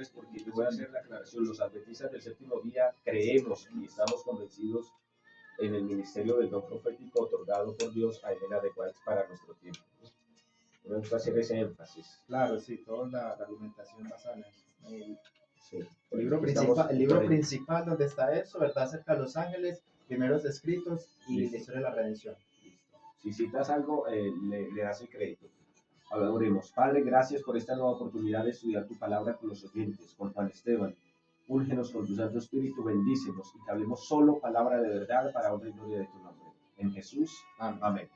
ángeles, porque yo voy a hacer la aclaración. Los adventistas del séptimo día creemos y estamos convencidos en el ministerio del don profético otorgado por Dios a Elena de White para nuestro tiempo. Me gusta hacer ese énfasis. Claro, sí, toda la argumentación basada en eso. Sí. El libro principal donde está eso, ¿verdad? Acerca de los ángeles, primeros escritos y Listo. la historia de la redención. Listo. Si citas algo, le das el crédito. Ahora oremos. Padre, gracias por esta nueva oportunidad de estudiar tu palabra con los oyentes, con Juan Esteban. Úngenos con tu Santo Espíritu, bendícenos y que hablemos solo palabra de verdad para honra y gloria de tu nombre. En Jesús, amén.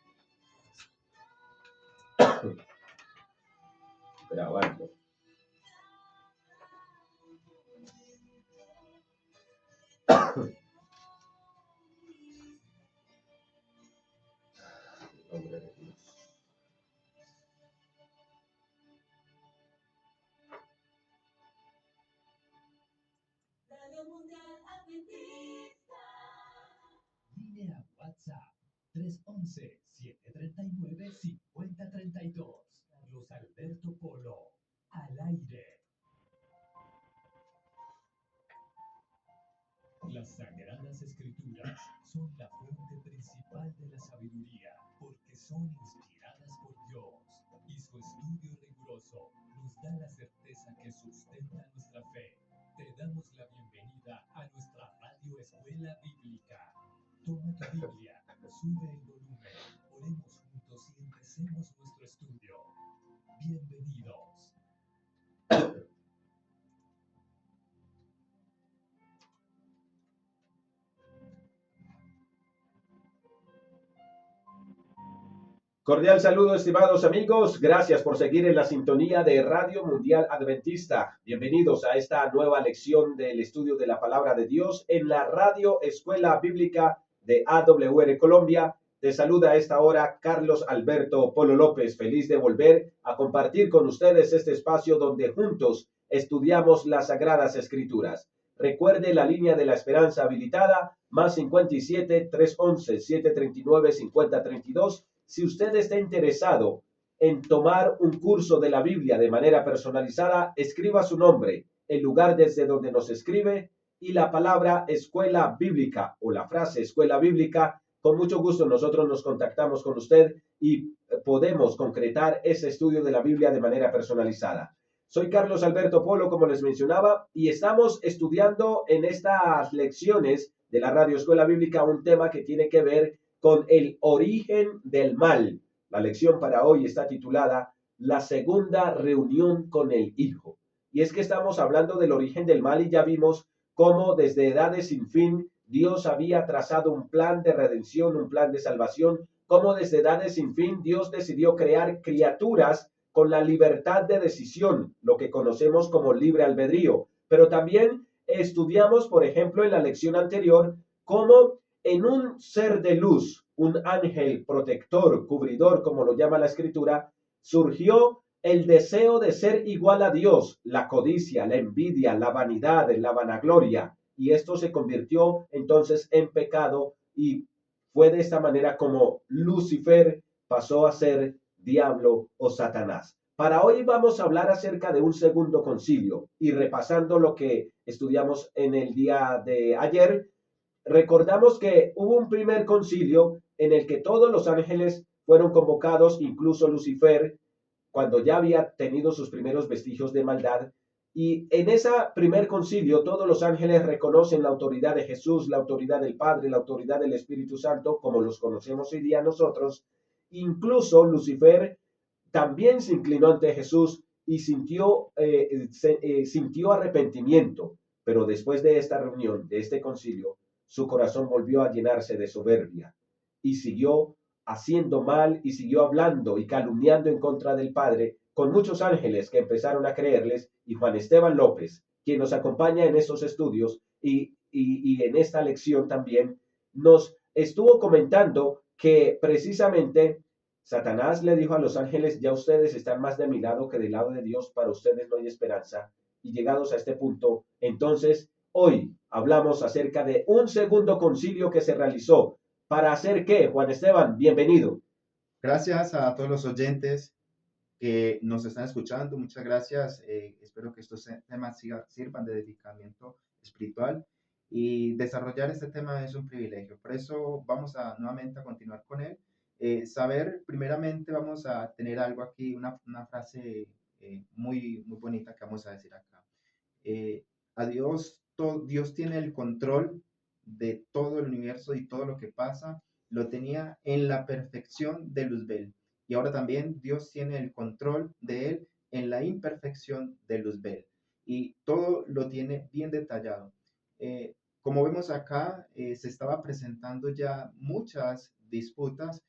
Grabando. Nombre de Dios. Radio Mundial Adventista. Línea WhatsApp 311-739-5032. Carlos Alberto Polo, al aire. Las Sagradas Escrituras son la fuente principal de la sabiduría, porque son inspiradas por Dios, y su estudio riguroso nos da la certeza que sustenta nuestra fe. Te damos la bienvenida a nuestra radio Escuela Bíblica. Toma tu Biblia, sube el volumen, oremos juntos y empecemos nuestro estudio. Bienvenidos. Cordial saludo, estimados amigos. Gracias por seguir en la sintonía de Radio Mundial Adventista. Bienvenidos a esta nueva lección del estudio de la Palabra de Dios en la Radio Escuela Bíblica de AWR Colombia. Te saluda a esta hora Carlos Alberto Polo López, feliz de volver a compartir con ustedes este espacio donde juntos estudiamos las Sagradas Escrituras. Recuerde la línea de la esperanza habilitada, más 57-311-739-5032. Si usted está interesado en tomar un curso de la Biblia de manera personalizada, escriba su nombre, el lugar desde donde nos escribe y la palabra Escuela Bíblica o la frase Escuela Bíblica. Con mucho gusto nosotros nos contactamos con usted y podemos concretar ese estudio de la Biblia de manera personalizada. Soy Carlos Alberto Polo, como les mencionaba, y estamos estudiando en estas lecciones de la Radio Escuela Bíblica un tema que tiene que ver con el origen del mal. La lección para hoy está titulada La segunda reunión con el Hijo. Y es que estamos hablando del origen del mal y ya vimos cómo desde edades sin fin Dios había trazado un plan de redención, un plan de salvación, cómo desde edades sin fin Dios decidió crear criaturas con la libertad de decisión, lo que conocemos como libre albedrío. Pero también estudiamos, por ejemplo, en la lección anterior, cómo en un ser de luz, un ángel protector, cubridor, como lo llama la Escritura, surgió el deseo de ser igual a Dios, la codicia, la envidia, la vanidad, la vanagloria, y esto se convirtió entonces en pecado y fue de esta manera como Lucifer pasó a ser diablo o Satanás. Para hoy vamos a hablar acerca de un segundo concilio y repasando lo que estudiamos en el día de ayer, recordamos que hubo un primer concilio en el que todos los ángeles fueron convocados, incluso Lucifer, cuando ya había tenido sus primeros vestigios de maldad. Y en ese primer concilio todos los ángeles reconocen la autoridad de Jesús, la autoridad del Padre, la autoridad del Espíritu Santo, como los conocemos hoy día nosotros. Incluso Lucifer también se inclinó ante Jesús y sintió arrepentimiento. Pero después de esta reunión, de este concilio, su corazón volvió a llenarse de soberbia y siguió haciendo mal y siguió hablando y calumniando en contra del Padre con muchos ángeles que empezaron a creerles, y Juan Esteban López, quien nos acompaña en estos estudios y en esta lección también, nos estuvo comentando que precisamente Satanás le dijo a los ángeles: ya ustedes están más de mi lado que del lado de Dios, para ustedes no hay esperanza. Y llegados a este punto, entonces hoy hablamos acerca de un segundo concilio que se realizó. ¿Para hacer qué, Juan Esteban? Bienvenido. Gracias a todos los oyentes que nos están escuchando. Muchas gracias. Espero que estos temas sirvan de edificamiento espiritual y desarrollar este tema es un privilegio. Por eso vamos a nuevamente a continuar con él. Saber, primeramente vamos a tener algo aquí, una frase muy bonita que vamos a decir acá. A Dios, Dios tiene el control de todo el universo y todo lo que pasa, lo tenía en la perfección de Luzbel. Y ahora también Dios tiene el control de él en la imperfección de Luzbel. Y todo lo tiene bien detallado. Como vemos acá, se estaba presentando ya muchas disputas,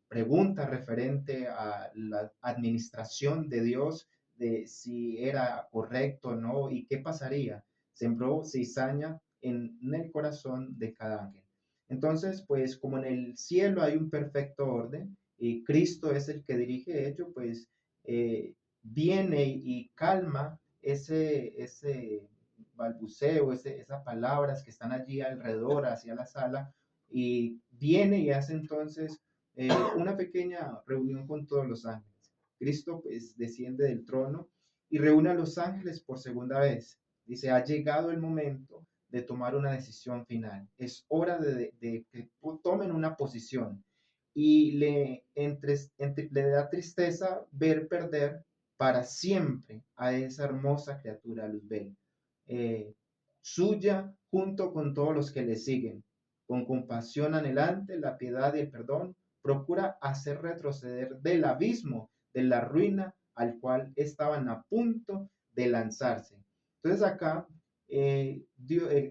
preguntas referente a la administración de Dios, de si era correcto o no y qué pasaría. Sembró cizaña en el corazón de cada ángel. Entonces, pues como en el cielo hay un perfecto orden y Cristo es el que dirige ello, pues viene y calma ese balbuceo, esas palabras que están allí alrededor, hacia la sala, y viene y hace entonces una pequeña reunión con todos los ángeles. Cristo pues desciende del trono y reúne a los ángeles por segunda vez. Dice, ha llegado el momento de tomar una decisión final. Es hora de que tomen una posición. Y le da tristeza ver perder para siempre a esa hermosa criatura, Luzbel, eh, suya junto con todos los que le siguen. Con compasión anhelante, la piedad y el perdón, procura hacer retroceder del abismo, de la ruina al cual estaban a punto de lanzarse. Entonces acá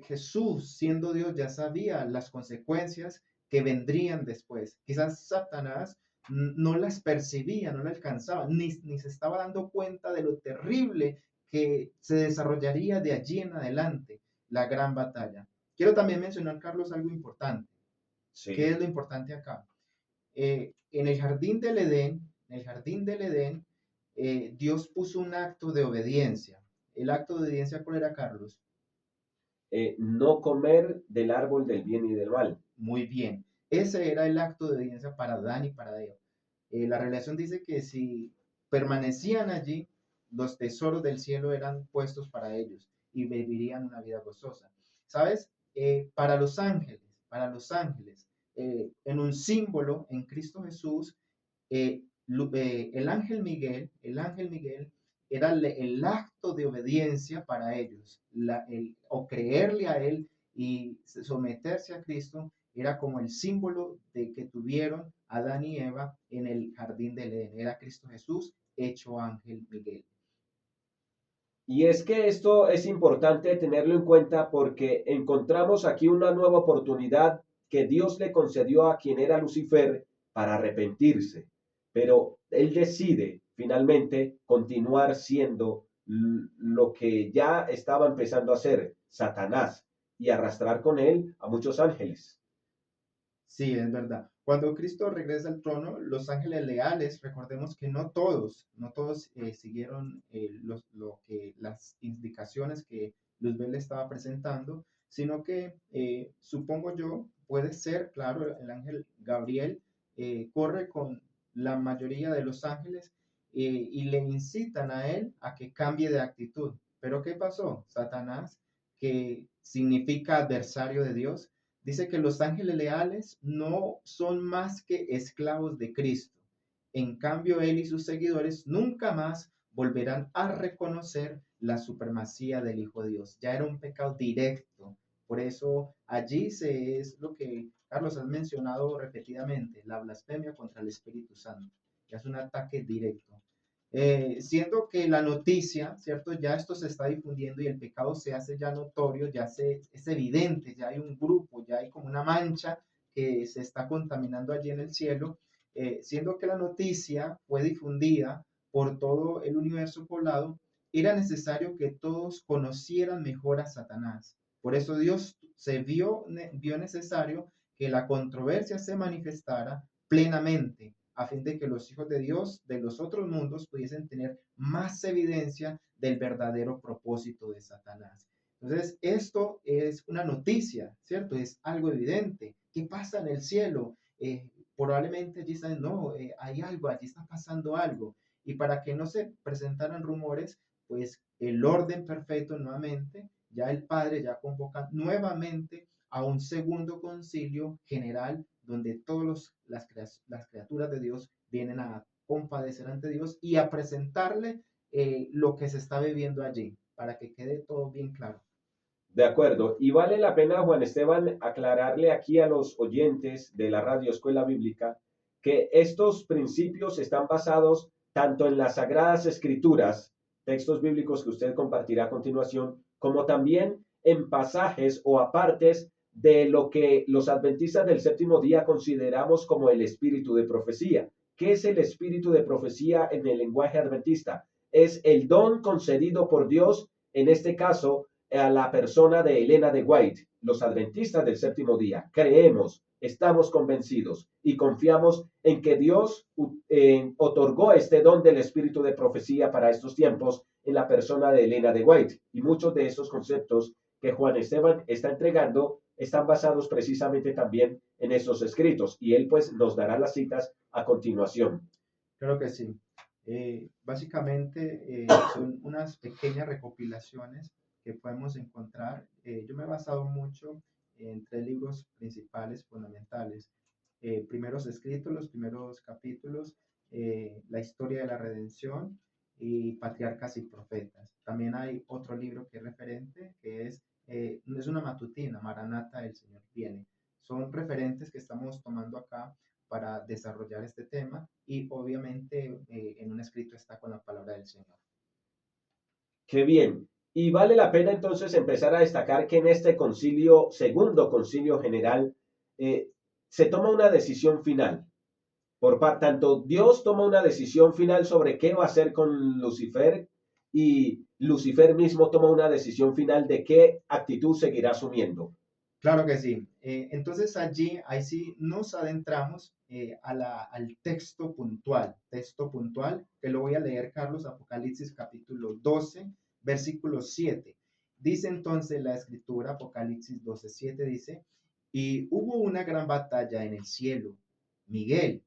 Jesús, siendo Dios, ya sabía las consecuencias que vendrían después. Quizás Satanás no las percibía, no las alcanzaba, ni se estaba dando cuenta de lo terrible que se desarrollaría de allí en adelante, la gran batalla. Quiero también mencionar, Carlos, algo importante. ¿Qué Sí. es lo importante acá? En el jardín del Edén, Dios puso un acto de obediencia. ¿El acto de obediencia cuál era, Carlos? No comer del árbol del bien y del mal. Muy bien. Ese era el acto de obediencia para Adán y para Eva. La revelación dice que si permanecían allí, los tesoros del cielo eran puestos para ellos y vivirían una vida gozosa. ¿Sabes? Para los ángeles, en un símbolo en Cristo Jesús, el ángel Miguel era el acto de obediencia para ellos, o creerle a él y someterse a Cristo era como el símbolo de que tuvieron Adán y Eva en el jardín del Edén. Era Cristo Jesús hecho ángel Miguel. Y es que esto es importante tenerlo en cuenta porque encontramos aquí una nueva oportunidad que Dios le concedió a quien era Lucifer para arrepentirse, pero él decide finalmente continuar siendo lo que ya estaba empezando a hacer Satanás y arrastrar con él a muchos ángeles. Sí, es verdad. Cuando Cristo regresa al trono, los ángeles leales, recordemos que no todos siguieron las indicaciones que Luzbel le estaba presentando, sino que supongo yo, puede ser, claro, el ángel Gabriel corre con la mayoría de los ángeles y le incitan a él a que cambie de actitud. Pero ¿qué pasó? Satanás, que significa adversario de Dios, dice que los ángeles leales no son más que esclavos de Cristo. En cambio, él y sus seguidores nunca más volverán a reconocer la supremacía del Hijo de Dios. Ya era un pecado directo. Por eso allí es lo que Carlos has mencionado repetidamente, la blasfemia contra el Espíritu Santo. Ya es un ataque directo. Siendo que la noticia, ¿cierto? Ya esto se está difundiendo y el pecado se hace ya notorio, es evidente, ya hay un grupo, ya hay como una mancha que se está contaminando allí en el cielo, siendo que la noticia fue difundida por todo el universo poblado, era necesario que todos conocieran mejor a Satanás. Por eso Dios vio necesario que la controversia se manifestara plenamente a fin de que los hijos de Dios de los otros mundos pudiesen tener más evidencia del verdadero propósito de Satanás. Entonces, esto es una noticia, ¿cierto? Es algo evidente. ¿Qué pasa en el cielo? Probablemente allí están, no, hay algo, allí está pasando algo. Y para que no se presentaran rumores, pues el orden perfecto nuevamente, ya el Padre ya convoca nuevamente a un segundo concilio general donde todas las criaturas de Dios vienen a compadecer ante Dios y a presentarle lo que se está viviendo allí, para que quede todo bien claro. De acuerdo. Y vale la pena, Juan Esteban, aclararle aquí a los oyentes de la Radio Escuela Bíblica que estos principios están basados tanto en las Sagradas Escrituras, textos bíblicos que usted compartirá a continuación, como también en pasajes o apartes de lo que los adventistas del séptimo día consideramos como el espíritu de profecía. ¿Qué es el espíritu de profecía en el lenguaje adventista? Es el don concedido por Dios, en este caso, a la persona de Elena de White. Los adventistas del séptimo día creemos, estamos convencidos y confiamos en que Dios otorgó este don del espíritu de profecía para estos tiempos en la persona de Elena de White. Y muchos de esos conceptos que Juan Esteban está entregando están basados precisamente también en esos escritos. Y él pues nos dará las citas a continuación. Claro que sí. Básicamente son unas pequeñas recopilaciones que podemos encontrar. Yo me he basado mucho en tres libros principales, fundamentales. Primeros escritos, los primeros capítulos, la historia de la redención y patriarcas y profetas. También hay otro libro que es referente, que es una matutina, Maranata, el Señor viene. Son referentes que estamos tomando acá para desarrollar este tema y obviamente en un escrito está con la palabra del Señor. Qué bien. Y vale la pena entonces empezar a destacar que en este concilio, segundo concilio general, eh, se toma una decisión final. Tanto Dios toma una decisión final sobre qué va a hacer con Lucifer y Lucifer mismo toma una decisión final de qué actitud seguirá asumiendo. Claro que sí. Entonces ahí sí nos adentramos al texto puntual, que lo voy a leer, Carlos, Apocalipsis capítulo 12, versículo 7. Dice entonces la escritura, Apocalipsis 12, 7 dice, y hubo una gran batalla en el cielo. Miguel,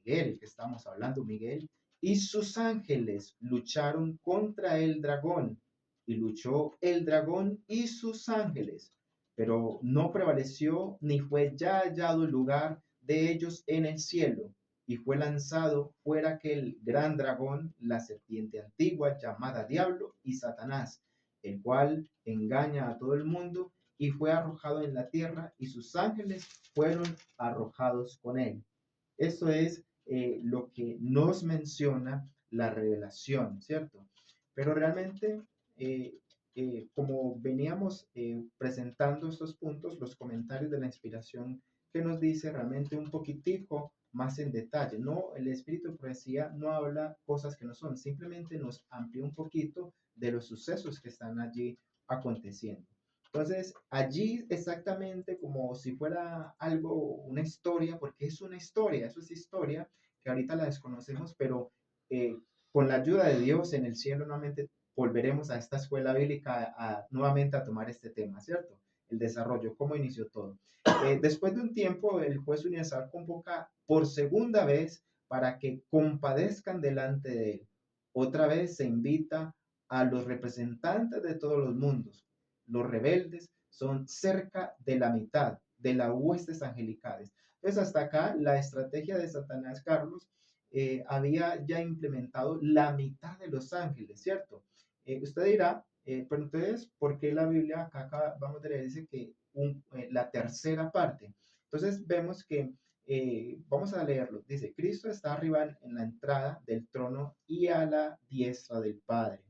el que estamos hablando, Miguel, y sus ángeles lucharon contra el dragón, y luchó el dragón y sus ángeles, pero no prevaleció ni fue ya hallado lugar de ellos en el cielo, y fue lanzado fuera aquel gran dragón, la serpiente antigua llamada Diablo y Satanás, el cual engaña a todo el mundo, y fue arrojado en la tierra, y sus ángeles fueron arrojados con él. Esto es lo que nos menciona la revelación, ¿cierto? Pero realmente eh, como veníamos presentando estos puntos, los comentarios de la inspiración que nos dice realmente un poquitico más en detalle. No, el espíritu de profecía no habla cosas que no son, simplemente nos amplía un poquito de los sucesos que están allí aconteciendo. Entonces, allí exactamente como si fuera algo, una historia, porque es una historia, eso es historia, que ahorita la desconocemos, pero eh, con la ayuda de Dios en el cielo nuevamente volveremos a esta escuela bíblica nuevamente a tomar este tema, ¿cierto? El desarrollo, cómo inició todo. Después de un tiempo, el juez universal convoca por segunda vez para que compadezcan delante de él. Otra vez se invita a los representantes de todos los mundos. Los rebeldes son cerca de la mitad de las huestes angelicales. Entonces, hasta acá la estrategia de Satanás, Carlos, había ya implementado la mitad de los ángeles, ¿cierto? Usted dirá, pero entonces, ¿por qué la Biblia acá vamos a leer, dice que la tercera parte? Entonces vemos que, vamos a leerlo, dice, Cristo está arriba en la entrada del trono y a la diestra del Padre.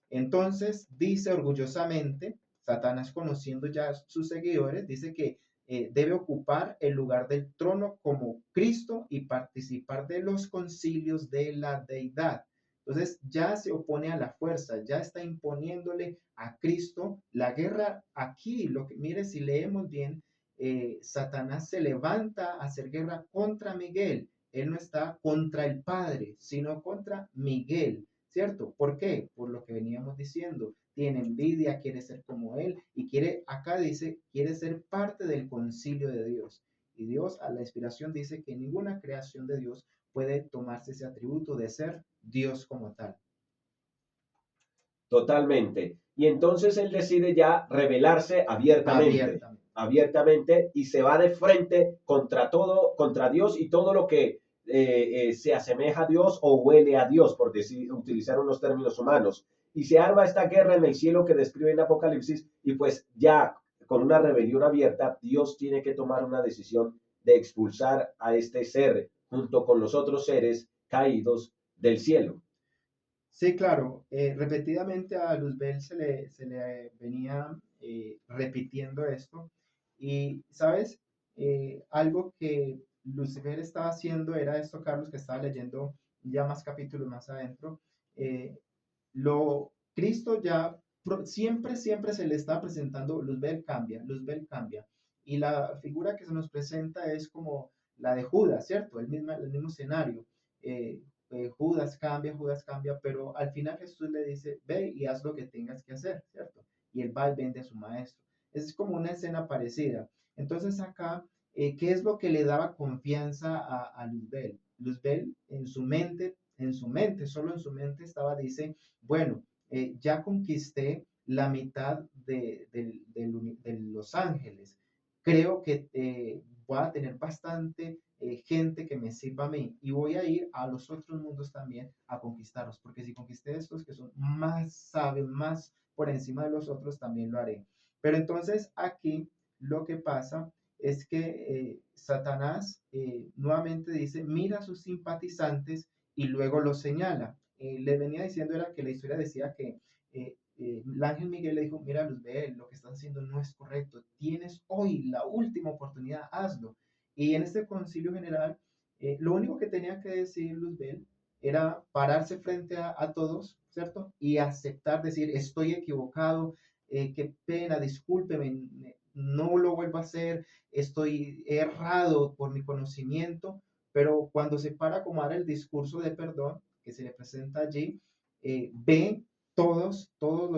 Entonces dice orgullosamente, Satanás conociendo ya sus seguidores, dice que debe ocupar el lugar del trono como Cristo y participar de los concilios de la deidad. Entonces ya se opone a la fuerza, ya está imponiéndole a Cristo la guerra aquí. Mire, si leemos bien, Satanás se levanta a hacer guerra contra Miguel. Él no está contra el Padre, sino contra Miguel. ¿Cierto? ¿Por qué? Por lo que veníamos diciendo. Tiene envidia, quiere ser como él y acá dice, quiere ser parte del concilio de Dios. Y Dios a la inspiración dice que ninguna creación de Dios puede tomarse ese atributo de ser Dios como tal. Totalmente. Y entonces él decide ya rebelarse abiertamente, Abiertamente. abiertamente, y se va de frente contra todo, contra Dios y todo lo que se asemeja a Dios o huele a Dios, por decir, utilizar unos términos humanos. Y se arma esta guerra en el cielo que describe en Apocalipsis, y pues ya con una rebelión abierta, Dios tiene que tomar una decisión de expulsar a este ser junto con los otros seres caídos del cielo. Sí, claro. Repetidamente a Luzbel se le venía repitiendo esto. Y, ¿sabes? Algo que Lucifer estaba haciendo era esto, Carlos, que estaba leyendo ya más capítulos más adentro. eh, Cristo ya siempre se le está presentando, Luzbel cambia. Y la figura que se nos presenta es como la de Judas, ¿cierto? El mismo escenario. Eh, Judas cambia, pero al final Jesús le dice, ve y haz lo que tengas que hacer, ¿cierto? Y él va y vende a su maestro. Es como una escena parecida. Entonces acá, ¿qué es lo que le daba confianza a Luzbel? Luzbel solo en su mente estaba, dice, bueno, ya conquisté la mitad de Los Ángeles. Creo que voy a tener bastante gente que me sirva a mí y voy a ir a los otros mundos también a conquistarlos, porque si conquisté estos que son más sabios, más por encima de los otros, también lo haré. Pero entonces aquí lo que pasa es que Satanás nuevamente dice, mira a sus simpatizantes y luego los señala. Le venía diciendo era que la historia decía que el ángel Miguel le dijo, mira Luzbel, lo que estás haciendo no es correcto, tienes hoy la última oportunidad, hazlo. Y en este concilio general, lo único que tenía que decir Luzbel era pararse frente a todos, ¿cierto? Y aceptar, decir, estoy equivocado, qué pena, discúlpeme, no lo vuelvo a hacer, estoy errado por mi conocimiento, pero cuando se para como dar el discurso de perdón que se le presenta allí, ve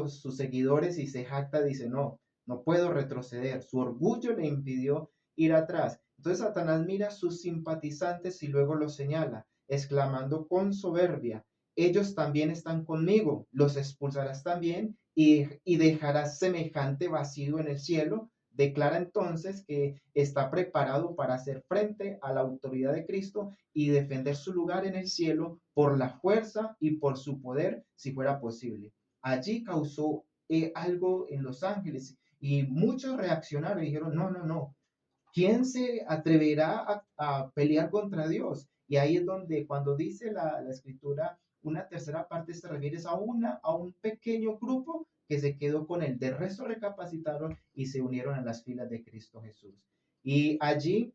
sus seguidores y se jacta, dice, no, no puedo retroceder, su orgullo le impidió ir atrás. Entonces Satanás mira a sus simpatizantes y luego los señala, exclamando con soberbia, ellos también están conmigo, los expulsarás también y dejarás semejante vacío en el cielo. Declara entonces que está preparado para hacer frente a la autoridad de Cristo y defender su lugar en el cielo por la fuerza y por su poder, si fuera posible. Allí causó algo en Los Ángeles y muchos reaccionaron y dijeron, no, no, no, ¿quién se atreverá a pelear contra Dios? Y ahí es donde cuando dice la escritura, una tercera parte se refiere a un pequeño grupo que se quedó con él. De resto recapacitaron y se unieron a las filas de Cristo Jesús. Y allí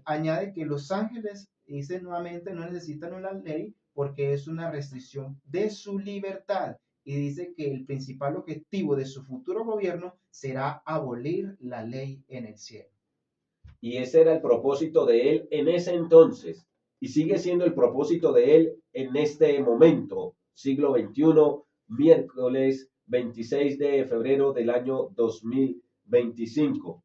añade que los ángeles, dice nuevamente, no necesitan una ley porque es una restricción de su libertad. Y dice que el principal objetivo de su futuro gobierno será abolir la ley en el cielo. Y ese era el propósito de él en ese entonces. Y sigue siendo el propósito de él en este momento, siglo XXI, miércoles 26 de febrero del año 2025.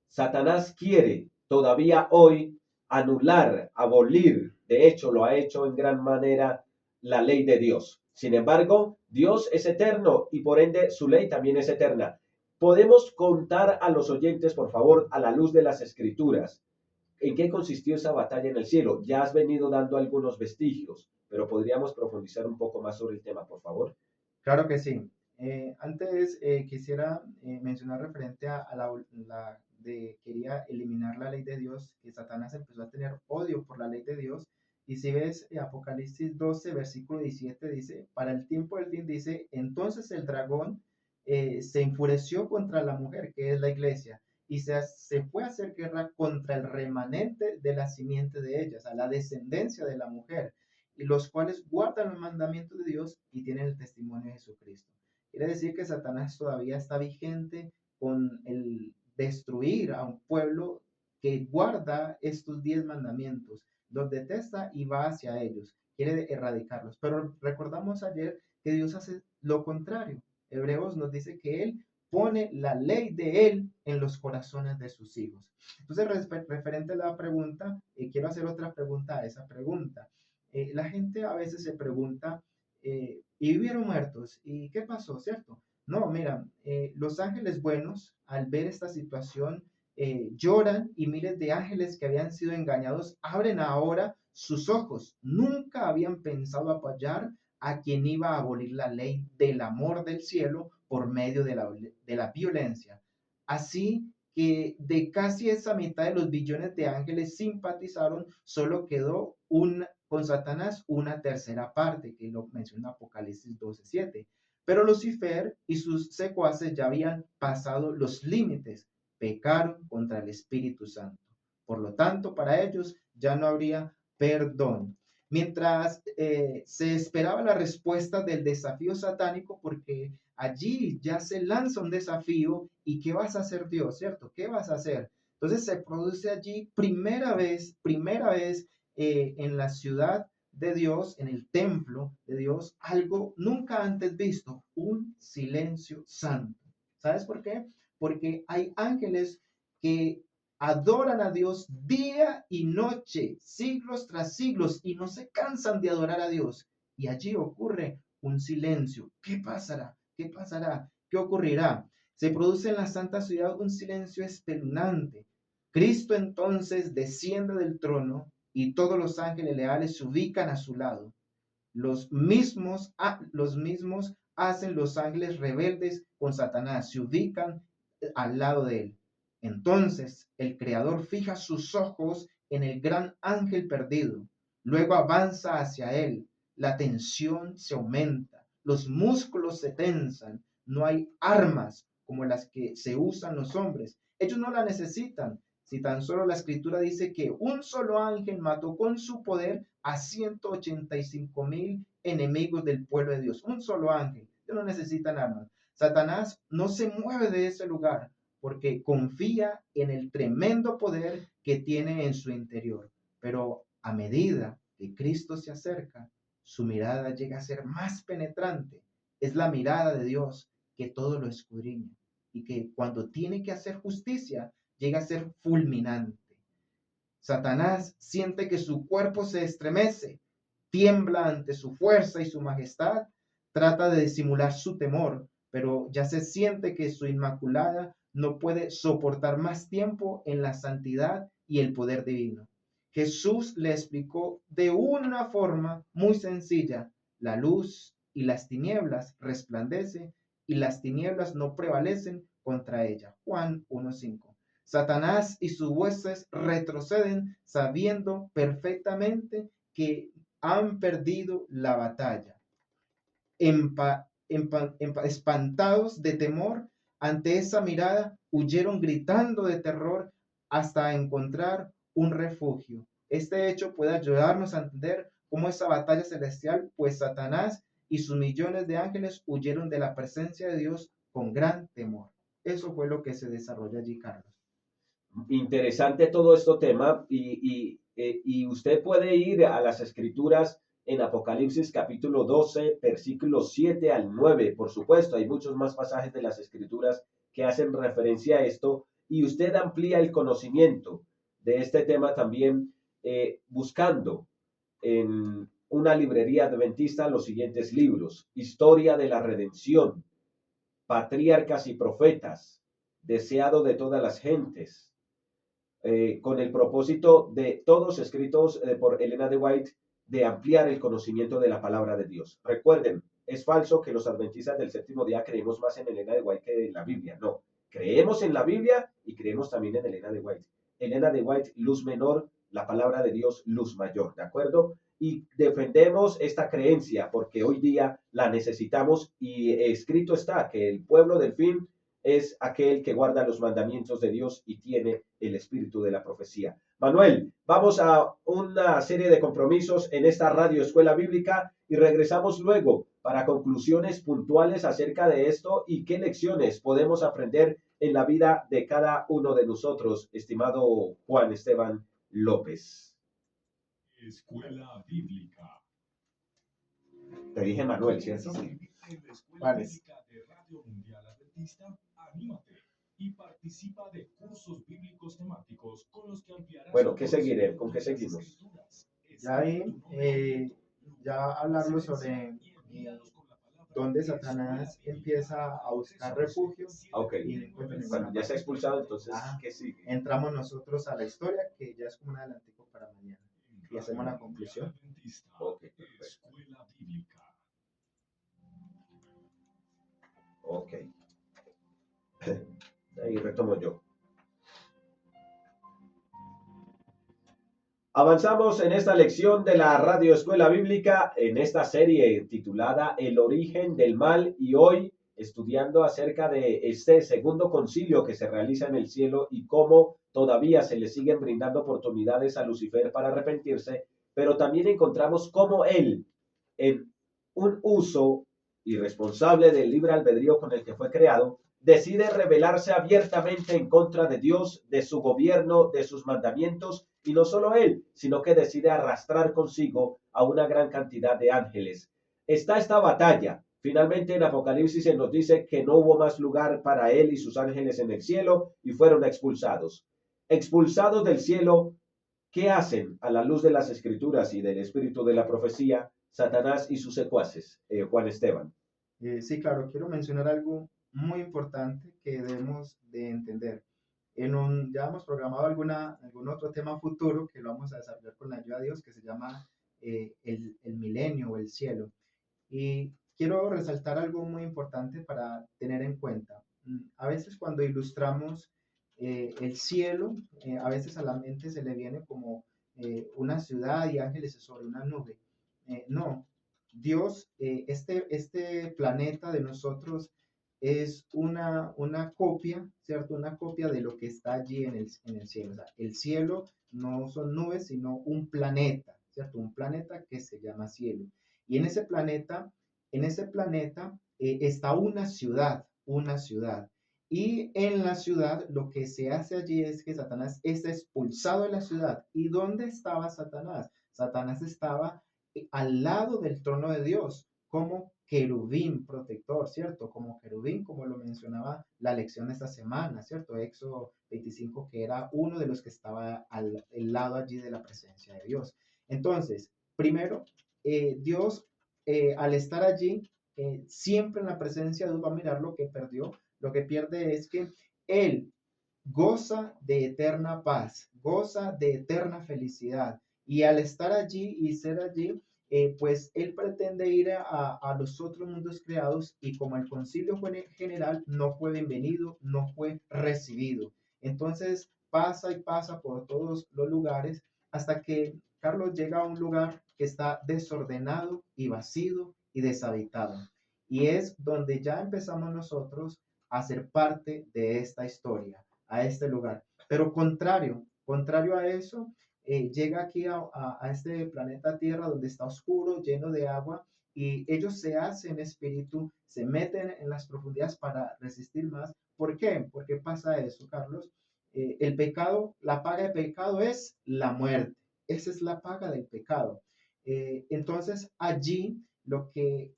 Satanás quiere todavía hoy anular, abolir, de hecho lo ha hecho en gran manera, la ley de Dios. Sin embargo, Dios es eterno y por ende su ley también es eterna. Podemos contar a los oyentes, por favor, a la luz de las escrituras, en qué consistió esa batalla en el cielo. Ya has venido dando algunos vestigios, pero podríamos profundizar un poco más sobre el tema, por favor. Claro que sí. Antes quisiera mencionar referente a quería eliminar la ley de Dios, que Satanás empezó a tener odio por la ley de Dios. Y si ves Apocalipsis 12, versículo 17, dice, para el tiempo del fin, dice, entonces el dragón se enfureció contra la mujer, que es la iglesia, y se fue a hacer guerra contra el remanente de la simiente de ellas, a la descendencia de la mujer y los cuales guardan los mandamientos de Dios y tienen el testimonio de Jesucristo. Quiere decir que Satanás todavía está vigente con el destruir a un pueblo que guarda estos 10 mandamientos, los detesta y va hacia ellos, quiere erradicarlos. Pero recordamos ayer que Dios hace lo contrario. Hebreos nos dice que Él pone la ley de Él en los corazones de sus hijos. Entonces, referente a la pregunta, quiero hacer otra pregunta a esa pregunta. La gente a veces se pregunta, ¿y vivieron muertos? ¿Y qué pasó? ¿Cierto? No, mira, los ángeles buenos, al ver esta situación, lloran y miles de ángeles que habían sido engañados abren ahora sus ojos. Nunca habían pensado apoyar a quien iba a abolir la ley del amor del cielo por medio de la violencia. Así que de casi esa mitad de los billones de ángeles simpatizaron, solo quedó con Satanás una tercera parte, que lo menciona Apocalipsis 12:7. Pero Lucifer y sus secuaces ya habían pasado los límites, pecaron contra el Espíritu Santo. Por lo tanto, para ellos ya no habría perdón. Mientras se esperaba la respuesta del desafío satánico, porque allí ya se lanza un desafío y ¿qué vas a hacer Dios? ¿Cierto? ¿Qué vas a hacer? Entonces se produce allí primera vez en la ciudad de Dios, en el templo de Dios, algo nunca antes visto, un silencio santo. ¿Sabes por qué? Porque hay ángeles que adoran a Dios día y noche, siglos tras siglos, y no se cansan de adorar a Dios. Y allí ocurre un silencio. ¿Qué pasará? ¿Qué pasará? ¿Qué ocurrirá? Se produce en la santa ciudad un silencio espeluznante. Cristo entonces desciende del trono y todos los ángeles leales se ubican a su lado. Los mismos hacen los ángeles rebeldes con Satanás, se ubican al lado de él. Entonces el Creador fija sus ojos en el gran ángel perdido, luego avanza hacia él, la tensión se aumenta, los músculos se tensan, no hay armas como las que se usan los hombres, ellos no la necesitan. Si tan solo la escritura dice que un solo ángel mató con su poder a 185,000 enemigos del pueblo de Dios. Un solo ángel. Ellos no necesitan armas. Satanás no se mueve de ese lugar porque confía en el tremendo poder que tiene en su interior. Pero a medida que Cristo se acerca, su mirada llega a ser más penetrante. Es la mirada de Dios que todo lo escudriña y que cuando tiene que hacer justicia, llega a ser fulminante. Satanás siente que su cuerpo se estremece, tiembla ante su fuerza y su majestad, trata de disimular su temor, pero ya se siente que su inmaculada no puede soportar más tiempo en la santidad y el poder divino. Jesús le explicó de una forma muy sencilla: la luz y las tinieblas resplandecen y las tinieblas no prevalecen contra ella. Juan 1:5. Satanás y sus huestes retroceden sabiendo perfectamente que han perdido la batalla. Espantados de temor ante esa mirada, huyeron gritando de terror hasta encontrar un refugio. Este hecho puede ayudarnos a entender cómo esa batalla celestial, pues Satanás y sus millones de ángeles huyeron de la presencia de Dios con gran temor. Eso fue lo que se desarrolla allí, Carlos. Interesante todo este tema y usted puede ir a las escrituras en Apocalipsis capítulo 12, versículos 7 al 9. Por supuesto, hay muchos más pasajes de las escrituras que hacen referencia a esto y usted amplía el conocimiento de este tema también buscando en una librería adventista los siguientes libros: Historia de la Redención, Patriarcas y Profetas, Deseado de todas las gentes, con el propósito de todos escritos por Elena de White de ampliar el conocimiento de la palabra de Dios. Recuerden, es falso que los adventistas del séptimo día creemos más en Elena de White que en la Biblia. No, creemos en la Biblia y creemos también en Elena de White. Elena de White, luz menor, la palabra de Dios, luz mayor, ¿de acuerdo? Y defendemos esta creencia porque hoy día la necesitamos y escrito está que el pueblo del fin es aquel que guarda los mandamientos de Dios y tiene el espíritu de la profecía. Manuel, vamos a una serie de compromisos en esta radio escuela bíblica y regresamos luego para conclusiones puntuales acerca de esto y qué lecciones podemos aprender en la vida de cada uno de nosotros, estimado Juan Esteban López. Escuela Bíblica. Te dije Manuel, ¿cierto? En la Escuela ¿Cuál es? Bíblica de Radio Mundial Adventista, anímate y participa de cursos bíblicos temáticos con los que ampliarás Bueno, tu ¿qué seguiré? conocimiento ¿Con qué de las seguimos? Escrituras. Ya ahí, ya hablarlo sobre dónde Satanás empieza a buscar refugio Ok. y no encuentra Cuando ninguna ya se ha parte. expulsado, entonces, Ah, ¿qué sigue? entramos nosotros a la historia, que ya es como un adelantico para mañana. Y hacemos la conclusión. Ok, perfecto. Ok. Ahí retomo yo. Avanzamos en esta lección de la Radio Escuela Bíblica en esta serie titulada El origen del mal y hoy estudiando acerca de este segundo concilio que se realiza en el cielo y cómo todavía se le siguen brindando oportunidades a Lucifer para arrepentirse, pero también encontramos cómo él, en un uso irresponsable del libre albedrío con el que fue creado, decide rebelarse abiertamente en contra de Dios, de su gobierno, de sus mandamientos, y no solo él, sino que decide arrastrar consigo a una gran cantidad de ángeles. Está esta batalla. Finalmente en Apocalipsis se nos dice que no hubo más lugar para él y sus ángeles en el cielo y fueron expulsados. Expulsados del cielo, ¿qué hacen a la luz de las escrituras y del espíritu de la profecía Satanás y sus secuaces? Juan Esteban. Sí, claro, quiero mencionar algo muy importante que debemos de entender. Ya hemos programado algún otro tema futuro que lo vamos a desarrollar con la ayuda de Dios, que se llama el milenio o el cielo. Y quiero resaltar algo muy importante para tener en cuenta. A veces cuando ilustramos el cielo, a veces a la mente se le viene como una ciudad y ángeles sobre una nube. No, Dios, este planeta de nosotros es una copia, ¿cierto? Una copia de lo que está allí en el cielo. O sea, el cielo no son nubes, sino un planeta, ¿cierto? Un planeta que se llama cielo. Y en ese planeta está una ciudad, una ciudad. Y en la ciudad lo que se hace allí es que Satanás es expulsado de la ciudad. ¿Y dónde estaba Satanás? Satanás estaba al lado del trono de Dios, como querubín protector, ¿cierto? Como querubín, como lo mencionaba la lección de esta semana, ¿cierto? Éxodo 25, que era uno de los que estaba al lado allí de la presencia de Dios. Entonces, primero, Dios, al estar allí, siempre en la presencia de Dios va a mirar lo que perdió. Lo que pierde es que Él goza de eterna paz, goza de eterna felicidad. Y al estar allí y ser allí, pues él pretende ir a los otros mundos creados y como el concilio fue general, no fue bienvenido, no fue recibido. Entonces pasa y pasa por todos los lugares hasta que Carlos llega a un lugar que está desordenado y vacío y deshabitado. Y es donde ya empezamos nosotros a ser parte de esta historia, a este lugar. Pero contrario a eso, llega aquí a este planeta Tierra donde está oscuro, lleno de agua, y ellos se hacen espíritu, se meten en las profundidades para resistir más. ¿Por qué? ¿Por qué pasa eso, Carlos? El pecado, la paga del pecado es la muerte. Esa es la paga del pecado. Entonces allí lo que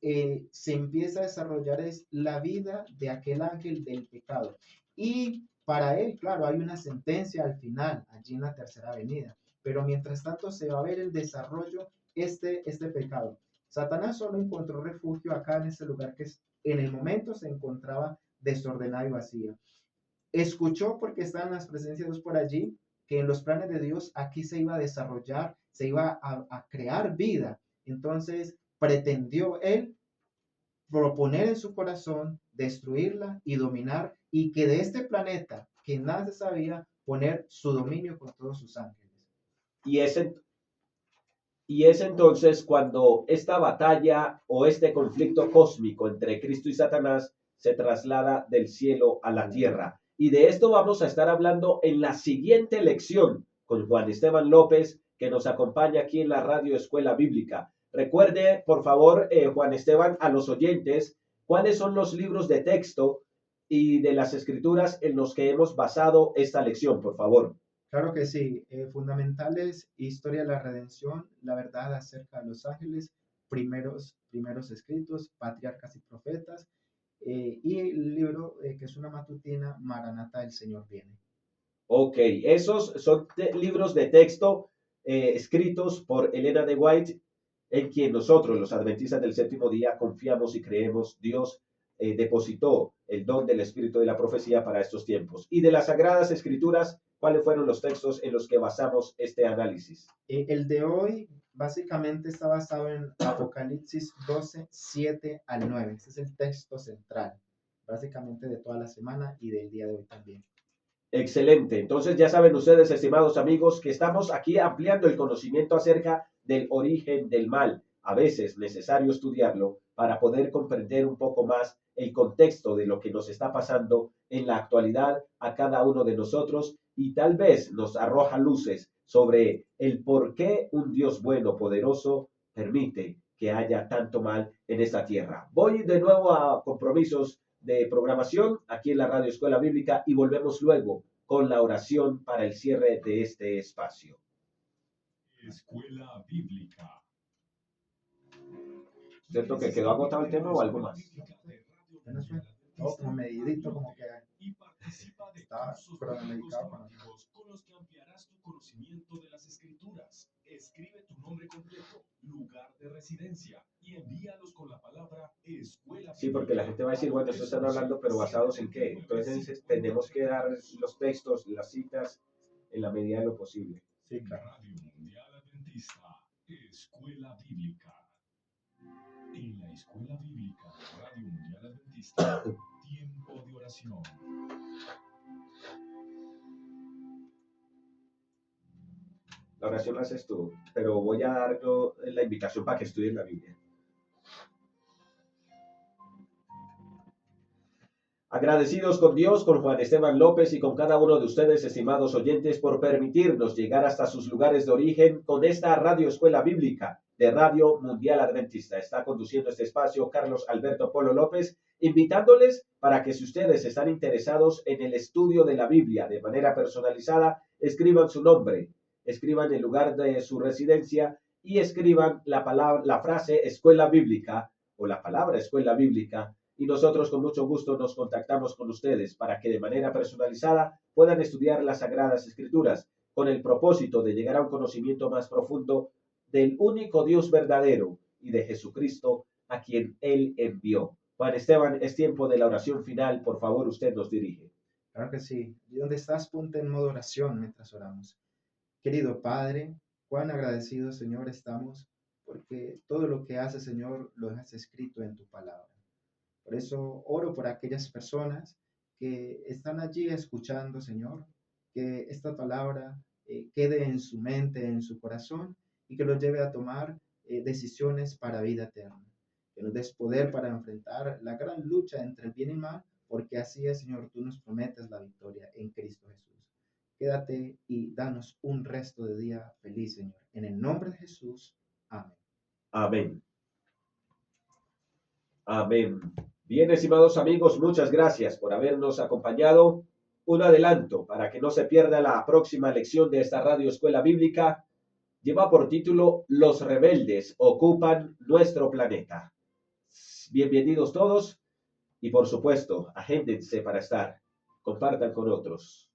se empieza a desarrollar es la vida de aquel ángel del pecado. Y para él, claro, hay una sentencia al final, allí en la tercera venida. Pero mientras tanto se va a ver el desarrollo este pecado. Satanás solo encontró refugio acá en este lugar que en el momento se encontraba desordenado y vacío. Escuchó porque estaban las presencias de Dios por allí, que en los planes de Dios aquí se iba a desarrollar, se iba a crear vida. Entonces pretendió él proponer en su corazón destruirla y dominar y que de este planeta que nada se sabía poner su dominio con todos sus ángeles. Y es, y es entonces cuando esta batalla o este conflicto cósmico entre Cristo y Satanás se traslada del cielo a la tierra. Y de esto vamos a estar hablando en la siguiente lección con Juan Esteban López, que nos acompaña aquí en la Radio Escuela Bíblica. Recuerde, por favor, Juan Esteban, a los oyentes, cuáles son los libros de texto y de las escrituras en los que hemos basado esta lección, por favor. Claro que sí, fundamentales, historia de la redención, la verdad acerca de los ángeles, primeros escritos, patriarcas y profetas, y el libro que es una matutina, Maranata, el Señor viene. Ok, esos son libros de texto escritos por Elena de White, en quien nosotros, los adventistas del séptimo día, confiamos y creemos. Dios depositó el don del espíritu de la profecía para estos tiempos. Y de las Sagradas Escrituras, ¿cuáles fueron los textos en los que basamos este análisis? El de hoy básicamente está basado en Apocalipsis 12, 7 al 9. Este es el texto central, básicamente de toda la semana y del día de hoy también. Excelente. Entonces ya saben ustedes, estimados amigos, que estamos aquí ampliando el conocimiento acerca del origen del mal. A veces necesario estudiarlo para poder comprender un poco más el contexto de lo que nos está pasando en la actualidad a cada uno de nosotros y tal vez nos arroja luces sobre el por qué un Dios bueno, poderoso, permite que haya tanto mal en esta tierra. Voy de nuevo a compromisos de programación aquí en la Radio Escuela Bíblica y volvemos luego con la oración para el cierre de este espacio. Escuela Bíblica. ¿Cierto que quedó agotado el tema o algo más? Ya no sé, todo como medidito, como que Y participa de está cursos cronometrado con bíblicos con los que ampliarás tu conocimiento de las Escrituras. Escribe tu nombre completo, lugar de residencia y envíalos con la palabra Escuela. Sí, porque la gente va a decir, bueno, eso están hablando, pero ¿basados en qué? Entonces tenemos que dar los textos, las citas, en la medida de lo posible. sí, claro. Radio Mundial Adventista, Escuela Bíblica. En la Escuela Bíblica de Radio Mundial Adventista, tiempo de oración. La oración la haces tú, pero voy a dar yo la invitación para que estudien la Biblia. Agradecidos con Dios, con Juan Esteban López y con cada uno de ustedes, estimados oyentes, por permitirnos llegar hasta sus lugares de origen con esta Radio Escuela Bíblica de Radio Mundial Adventista. Está conduciendo este espacio Carlos Alberto Polo López, invitándoles para que si ustedes están interesados en el estudio de la Biblia de manera personalizada, escriban su nombre, escriban el lugar de su residencia y escriban la frase Escuela Bíblica o la palabra Escuela Bíblica, y nosotros con mucho gusto nos contactamos con ustedes para que de manera personalizada puedan estudiar las Sagradas Escrituras con el propósito de llegar a un conocimiento más profundo del único Dios verdadero y de Jesucristo a quien Él envió. Juan Esteban, es tiempo de la oración final. Por favor, usted nos dirige. Claro que sí. Y donde estás, ponte en modo oración mientras oramos. Querido Padre, cuán agradecidos, Señor, estamos porque todo lo que haces, Señor, lo has escrito en tu palabra. Por eso oro por aquellas personas que están allí escuchando, Señor, que esta palabra quede en su mente, en su corazón y que los lleve a tomar decisiones para vida eterna. Que nos des poder para enfrentar la gran lucha entre el bien y el mal, porque así es, Señor, tú nos prometes la victoria en Cristo Jesús. Quédate y danos un resto de día feliz, Señor. En el nombre de Jesús. Amén. Amén. Amén. Bien, estimados amigos, muchas gracias por habernos acompañado. Un adelanto para que no se pierda la próxima lección de esta Radio Escuela Bíblica. Lleva por título Los rebeldes ocupan nuestro planeta. Bienvenidos todos y por supuesto, agéndense para estar. Compartan con otros.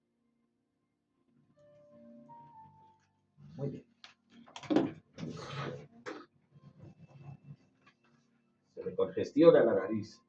Muy bien. Se me congestiona la nariz.